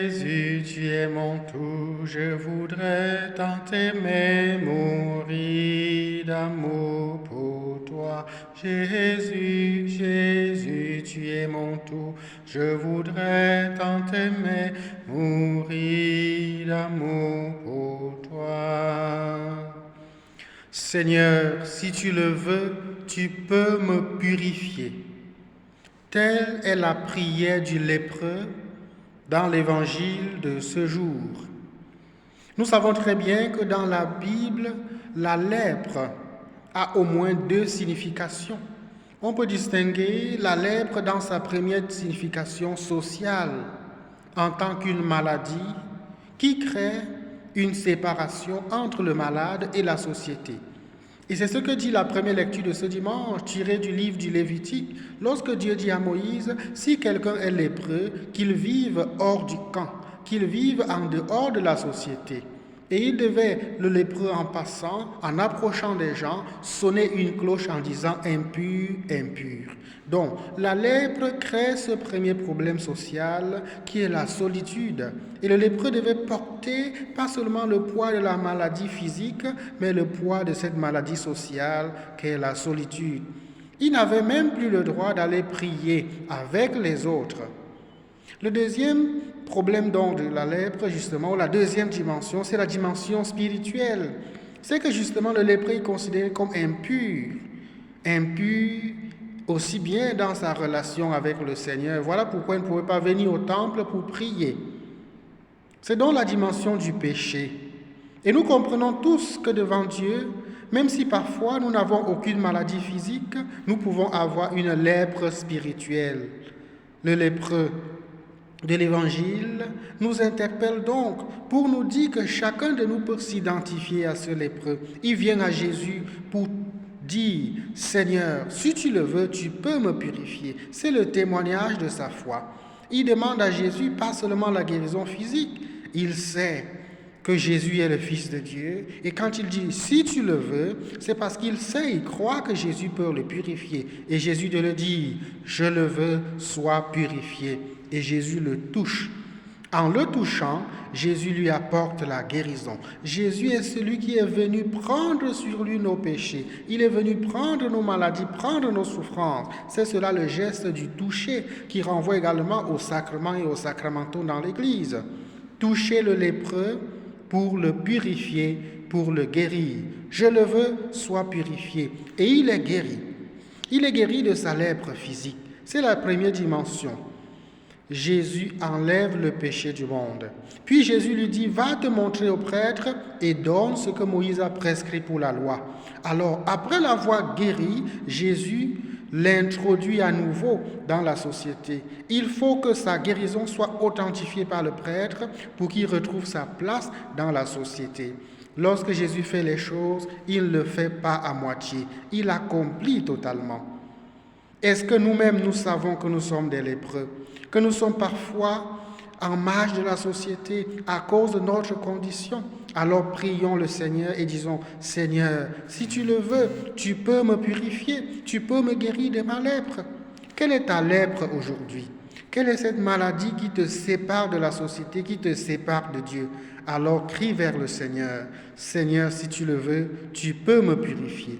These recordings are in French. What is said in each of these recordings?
Jésus, tu es mon tout, je voudrais tant t'aimer, mourir d'amour pour toi. Jésus, Jésus, tu es mon tout, je voudrais tant t'aimer, mourir d'amour pour toi. Seigneur, si tu le veux, tu peux me purifier. Telle est la prière du lépreux dans l'évangile de ce jour. Nous savons très bien que dans la Bible, la lèpre a au moins deux significations. On peut distinguer la lèpre dans sa première signification sociale, en tant qu'une maladie qui crée une séparation entre le malade et la société. Et c'est ce que dit la première lecture de ce dimanche, tirée du livre du Lévitique, lorsque Dieu dit à Moïse, si quelqu'un est lépreux, qu'il vive hors du camp, qu'il vive en dehors de la société. Et il devait, le lépreux en passant, en approchant des gens, sonner une cloche en disant impur, impur. Donc, la lèpre crée ce premier problème social qui est la solitude. Et le lépreux devait porter pas seulement le poids de la maladie physique, mais le poids de cette maladie sociale qu'est la solitude. Il n'avait même plus le droit d'aller prier avec les autres. Le deuxième problème donc de la lèpre, justement, ou la deuxième dimension, c'est la dimension spirituelle. C'est que justement le lépreux est considéré comme impur. Impur aussi bien dans sa relation avec le Seigneur. Voilà pourquoi il ne pouvait pas venir au temple pour prier. C'est donc la dimension du péché. Et nous comprenons tous que devant Dieu, même si parfois nous n'avons aucune maladie physique, nous pouvons avoir une lèpre spirituelle. Le lépreux de l'Évangile nous interpelle donc pour nous dire que chacun de nous peut s'identifier à ce lépreux. Il vient à Jésus pour dire, Seigneur, si tu le veux, tu peux me purifier. C'est le témoignage de sa foi. Il demande à Jésus pas seulement la guérison physique, il sait que Jésus est le Fils de Dieu. Et quand il dit « si tu le veux », c'est parce qu'il sait, il croit que Jésus peut le purifier. Et Jésus de le dire « je le veux, sois purifié ». Et Jésus le touche. En le touchant, Jésus lui apporte la guérison. Jésus est celui qui est venu prendre sur lui nos péchés. Il est venu prendre nos maladies, prendre nos souffrances. C'est cela le geste du toucher qui renvoie également aux sacrements et aux sacramentaux dans l'Église. Toucher le lépreux pour le purifier, pour le guérir. Je le veux, sois purifié. Et il est guéri. Il est guéri de sa lèpre physique. C'est la première dimension. Jésus enlève le péché du monde. Puis Jésus lui dit, va te montrer au prêtre et donne ce que Moïse a prescrit pour la loi. Alors, après l'avoir guéri, Jésus l'introduit à nouveau dans la société. Il faut que sa guérison soit authentifiée par le prêtre pour qu'il retrouve sa place dans la société. Lorsque Jésus fait les choses, il ne le fait pas à moitié, il accomplit totalement. Est-ce que nous-mêmes, nous savons que nous sommes des lépreux, que nous sommes parfois en marge de la société à cause de notre condition? Alors prions le Seigneur et disons, Seigneur, si tu le veux, tu peux me purifier, tu peux me guérir de ma lèpre. Quelle est ta lèpre aujourd'hui? Quelle est cette maladie qui te sépare de la société, qui te sépare de Dieu? Alors crie vers le Seigneur, Seigneur, si tu le veux, tu peux me purifier.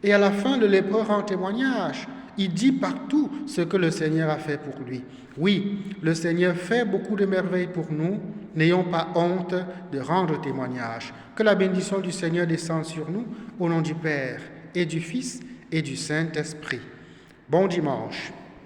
Et à la fin, le lépreux rend témoignage. Il dit partout ce que le Seigneur a fait pour lui. Oui, le Seigneur fait beaucoup de merveilles pour nous. N'ayons pas honte de rendre témoignage. Que la bénédiction du Seigneur descende sur nous, au nom du Père et du Fils et du Saint-Esprit. Bon dimanche.